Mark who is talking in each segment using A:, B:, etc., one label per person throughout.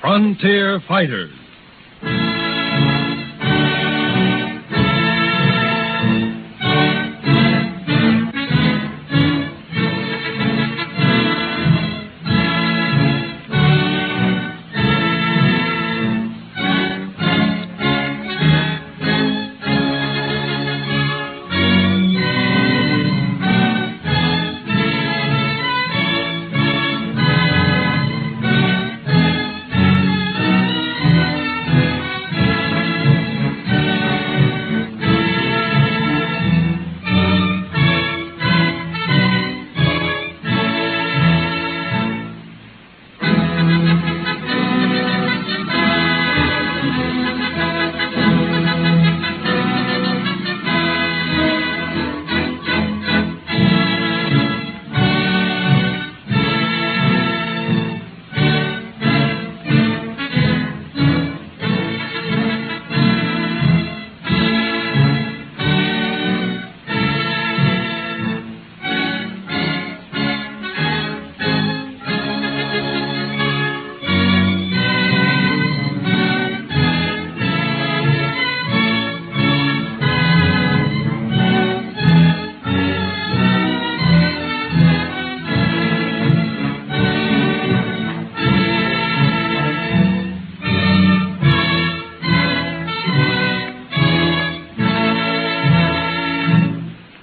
A: Frontier Fighters.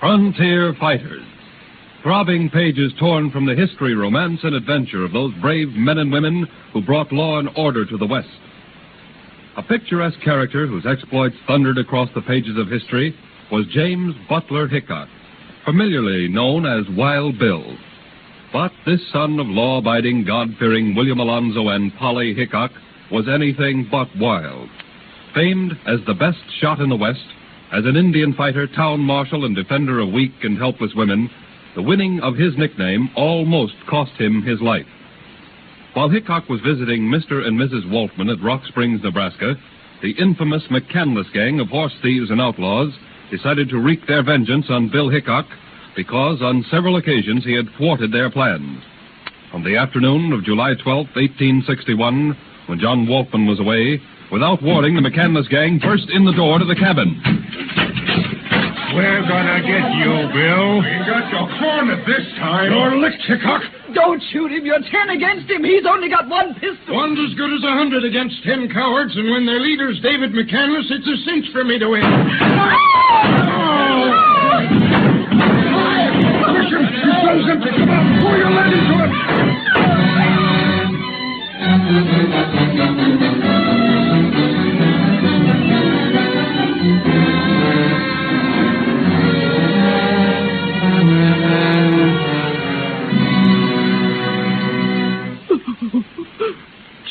A: Frontier Fighters. Throbbing pages torn from the history, romance, and adventure of those brave men and women who brought law and order to the West. A picturesque character whose exploits thundered across the pages of history was James Butler Hickok, familiarly known as Wild Bill. But this son of law-abiding, God-fearing William Alonzo and Polly Hickok was anything but wild. Famed as the best shot in the West, as an Indian fighter, town marshal, and defender of weak and helpless women, the winning of his nickname almost cost him his life. While Hickok was visiting Mr. and Mrs. Waltman at Rock Springs, Nebraska, the infamous McCandless gang of horse thieves and outlaws decided to wreak their vengeance on Bill Hickok because on several occasions he had thwarted their plans. On the afternoon of July 12, 1861, when John Waltman was away, without warning, the McCandless gang burst in the door to the cabin.
B: We're gonna get you, Bill. We got your cornered this time. You're licked, Hickok.
C: Don't shoot him. You're 10 against him. He's only got one pistol.
B: One's as good as 100 against 10 cowards, and when their leader's David McCandless, it's a cinch for me to win. Push him. His gun's empty. Come on, pour your lead into him.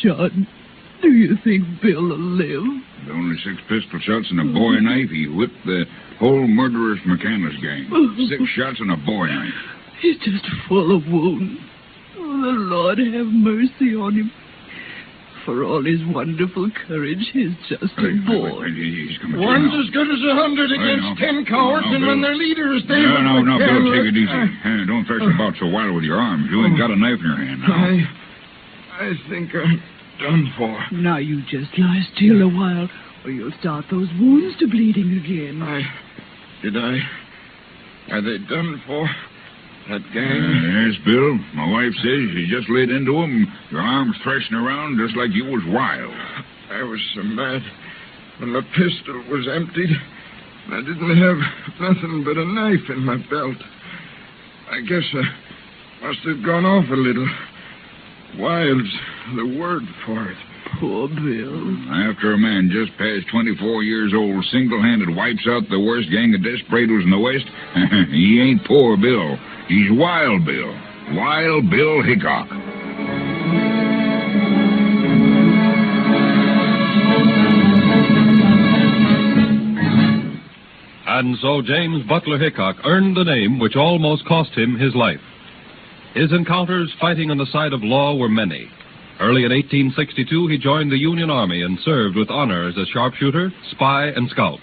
C: John, do you think Bill will live?
D: With only 6 pistol shots and a bowie knife, he whipped the whole murderous McCandless gang. 6 shots and a bowie knife.
C: He's just full of wounds. Oh, the Lord have mercy on him. For all his wonderful courage, he's just a boy.
D: He's coming.
B: One's as good as 100 against 10 cowards, and when their leader is David
D: No,
B: McCandless...
D: Bill, take it easy. Don't thrash about so wild with your arms. You ain't got a knife in your hand now.
B: I think I'm done for.
C: Now you just lie still a while, or you'll start those wounds to bleeding again.
B: Are they done for? That gang?
D: Yes, Bill. My wife says you just laid into him, your arms thrashing around just like you was wild.
B: I was so mad when the pistol was emptied. I didn't have nothing but a knife in my belt. I guess I must have gone off a little. Wild's the word for it.
C: Poor Bill.
D: After a man just past 24 years old single-handed wipes out the worst gang of desperados in the West, he ain't poor Bill. He's Wild Bill. Wild Bill Hickok.
A: And so James Butler Hickok earned the name which almost cost him his life. His encounters fighting on the side of law were many. Early in 1862, he joined the Union Army and served with honor as a sharpshooter, spy, and scout.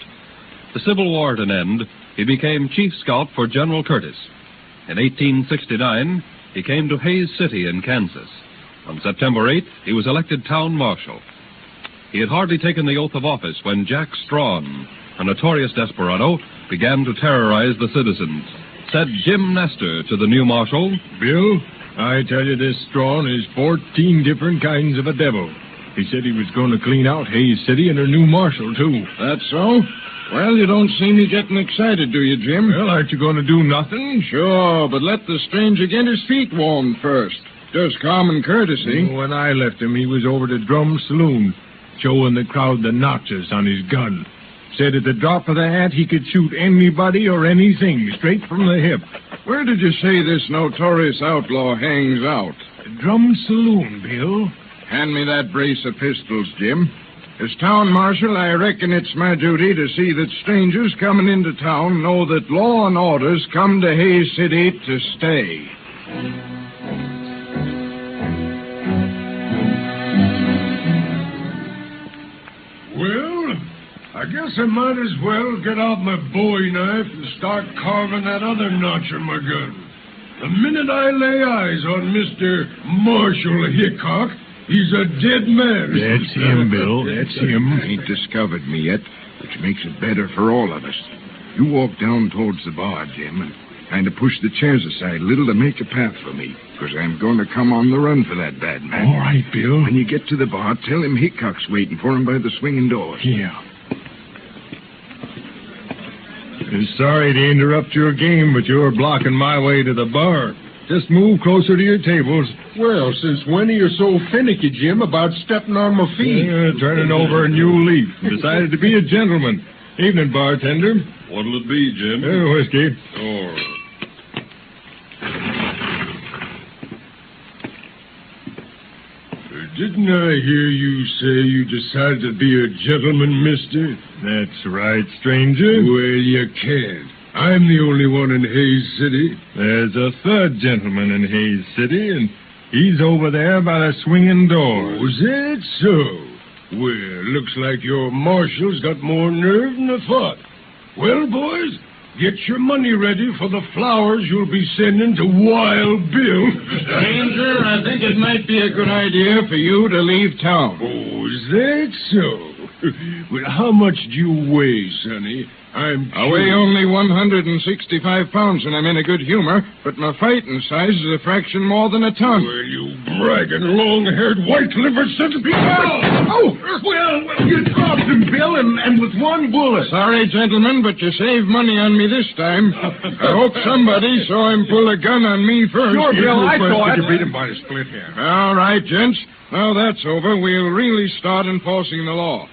A: The Civil War at an end, he became chief scout for General Curtis. In 1869, he came to Hays City in Kansas. On September 8th, he was elected town marshal. He had hardly taken the oath of office when Jack Strawn, a notorious desperado, began to terrorize the citizens. Said Jim Nestor to the new marshal,
B: Bill, I tell you, this Strawn is 14 different kinds of a devil. He said he was going to clean out Hayes City and a new marshal, too.
E: That's so? Well, you don't see me getting excited, do you, Jim?
B: Well, aren't you going to do nothing?
E: Sure, but let the stranger get his feet warmed first. Just common courtesy.
B: When I left him, he was over to Drum's Saloon, showing the crowd the notches on his gun. Said at the drop of the hat he could shoot anybody or anything straight from the hip.
E: Where did you say this notorious outlaw hangs out?
B: Drum's Saloon, Bill.
E: Hand me that brace of pistols, Jim. As town marshal, I reckon it's my duty to see that strangers coming into town know that law and orders come to Hayes City to stay.
B: Well, I guess I might as well get out my bowie knife and start carving that other notch on my gun. The minute I lay eyes on Mr. Marshal Hickok, he's a dead man.
E: That's him, Bill.
B: That's him.
E: Ain't discovered me yet, which makes it better for all of us. You walk down towards the bar, Jim, and kind of push the chairs aside a little to make a path for me, because I'm going to come on the run for that bad man.
B: All right, Bill.
E: When you get to the bar, tell him Hickok's waiting for him by the swinging door.
B: Yeah. Sorry to interrupt your game, but you're blocking my way to the bar. Just move closer to your tables.
E: Well, since when are you so finicky, Jim, about stepping on my feet?
B: Turning over a new leaf. Decided to be a gentleman. Evening, bartender.
A: What'll it be, Jim?
B: Whiskey.
A: All right.
B: Didn't I hear you say you decided to be a gentleman, mister? That's right, stranger. Well, you can't. I'm the only one in Hayes City. There's a third gentleman in Hayes City, and he's over there by the swinging doors. Oh, is that so? Well, looks like your marshal's got more nerve than I thought. Well, boys, get your money ready for the flowers you'll be sending to Wild Bill.
E: Stranger, I think it might be a good idea for you to leave town.
B: Oh, is that so? Well, how much do you weigh, Sonny?
E: I weigh only 165 pounds, and I'm in a good humor, but my fighting size is a fraction more than a ton.
B: Well, you bragging, long-haired, white-livered son of a... Oh! Well, you dropped him, Bill, and with one bullet.
E: Sorry, gentlemen, but you saved money on me this time. I hope somebody saw him pull a gun on me first.
B: Sure, Bill, I saw it. You beat him by a split hair.
E: All right, gents. Now that's over, we'll really start enforcing the law.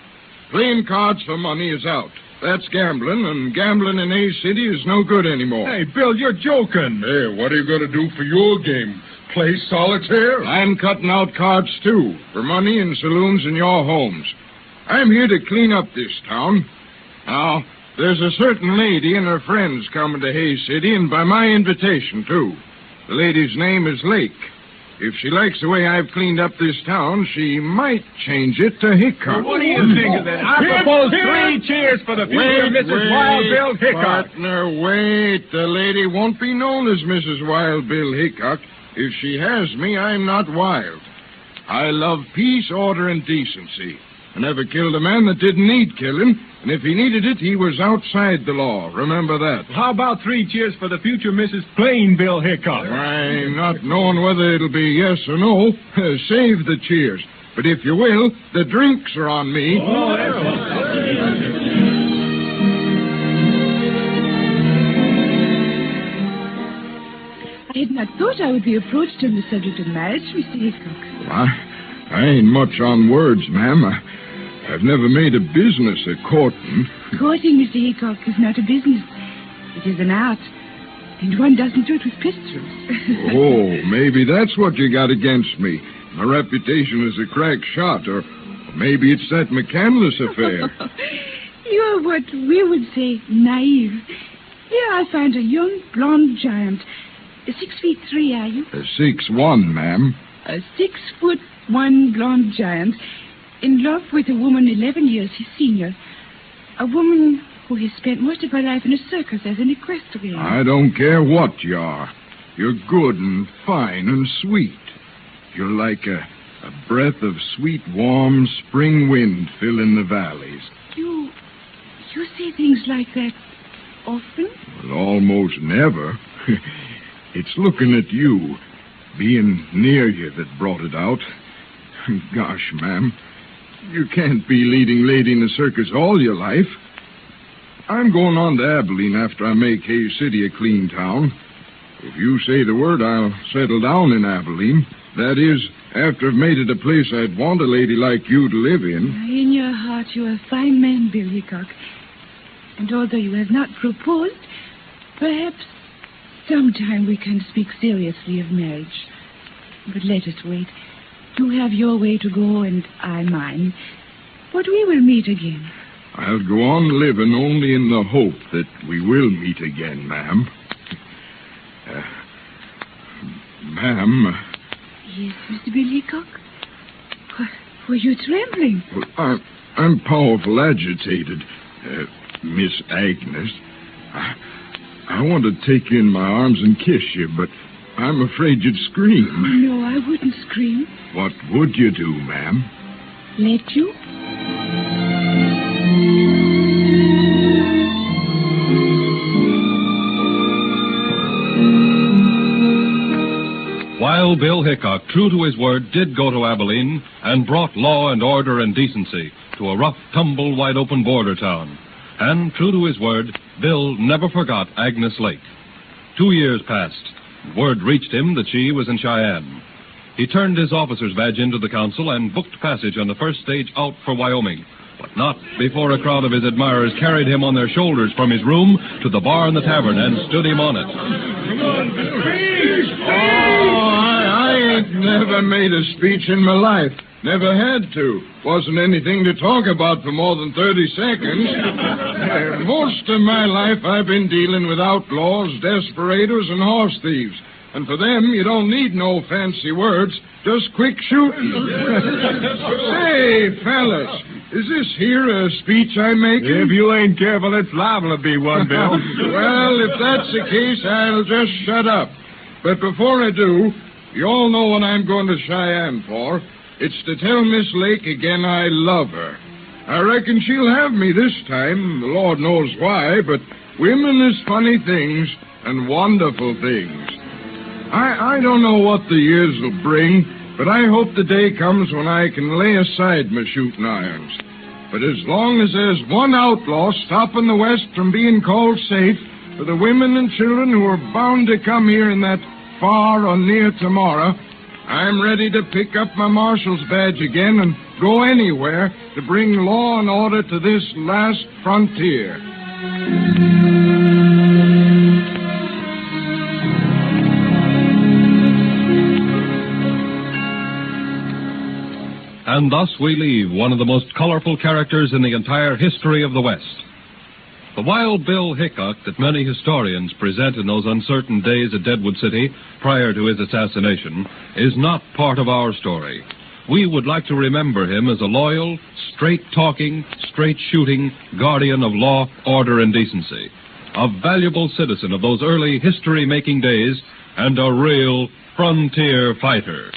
E: Playing cards for money is out. That's gambling, and gambling in Hayes City is no good anymore.
B: Hey, Bill, you're joking. Hey, what are you going to do for your game? Play solitaire?
E: I'm cutting out cards, too, for money in saloons in your homes. I'm here to clean up this town. Now, there's a certain lady and her friends coming to Hayes City, and by my invitation, too. The lady's name is Lake. If she likes the way I've cleaned up this town, she might change it to Hickok.
B: What do you think of that? I propose 3 cheers for the future of Mrs. Wild Bill Hickok.
E: Partner, wait. The lady won't be known as Mrs. Wild Bill Hickok. If she has me, I'm not wild. I love peace, order, and decency. I never killed a man that didn't need killing, and if he needed it, he was outside the law. Remember that.
B: How about 3 cheers for the future Mrs. Plain Bill Hickok?
E: I'm not knowing whether it'll be yes or no. Save the cheers. But if you will, the drinks are on me.
C: I had not thought I would be approached on the subject of marriage, Mr. Hickok.
E: Well, I ain't much on words, ma'am. I've never made a business of courting.
C: Courting, Mr. Hickok, is not a business. It is an art. And one doesn't do it with pistols.
E: Oh, maybe that's what you got against me. My reputation as a crack shot, or maybe it's that McCandless affair.
C: You're what we would say naive. Here I find a young blonde giant. 6'3", are you?
E: 6'1", ma'am.
C: A 6'1" blonde giant in love with a woman 11 years his senior. A woman who has spent most of her life in a circus as an equestrian.
E: I don't care what you are. You're good and fine and sweet. You're like a
B: A breath of sweet, warm spring wind filling the valleys.
C: You say things like that often?
B: Well, almost never. It's looking at you, being near you, that brought it out. Gosh, ma'am, you can't be leading lady in the circus all your life. I'm going on to Abilene after I make Hayes City a clean town. If you say the word, I'll settle down in Abilene. That is, after I've made it a place I'd want a lady like you to live in.
C: In your heart, you're a fine man, Bill Hickok. And although you have not proposed, perhaps sometime we can speak seriously of marriage. But let us wait. You have your way to go, and I mine. But we will meet again.
B: I'll go on living only in the hope that we will meet again, ma'am. Ma'am.
C: Yes, Mr. Bill Hickok? Were you trembling?
B: Well, I'm powerful agitated, Miss Agnes. I want to take you in my arms and kiss you, but I'm afraid you'd scream.
C: No, I wouldn't scream.
B: What would you do, ma'am?
C: Let you?
A: Wild Bill Hickok, true to his word, did go to Abilene and brought law and order and decency to a rough, tumble, wide-open border town. And, true to his word, Bill never forgot Agnes Lake. 2 years passed. Word reached him that she was in Cheyenne. He turned his officer's badge into the council and booked passage on the first stage out for Wyoming, but not before a crowd of his admirers carried him on their shoulders from his room to the bar in the tavern and stood him on it.
B: Come on, speech! I ain't never made a speech in my life. Never had to. Wasn't anything to talk about for more than 30 seconds. Most of my life I've been dealing with outlaws, desperados, and horse thieves. And for them, you don't need no fancy words, just quick shooting. Say, fellas, is this here a speech I'm making?
E: If you ain't careful, it's liable to be one, Bill.
B: Well, if that's the case, I'll just shut up. But before I do, you all know what I'm going to Cheyenne for. It's to tell Miss Lake again I love her. I reckon she'll have me this time, the Lord knows why, but women is funny things and wonderful things. I don't know what the years will bring, but I hope the day comes when I can lay aside my shooting irons. But as long as there's one outlaw stopping the West from being called safe for the women and children who are bound to come here in that far or near tomorrow, I'm ready to pick up my marshal's badge again and go anywhere to bring law and order to this last frontier.
A: And thus we leave one of the most colorful characters in the entire history of the West. The Wild Bill Hickok that many historians present in those uncertain days at Deadwood City prior to his assassination is not part of our story. We would like to remember him as a loyal, straight-talking, straight-shooting guardian of law, order, and decency, a valuable citizen of those early history-making days, and a real frontier fighter.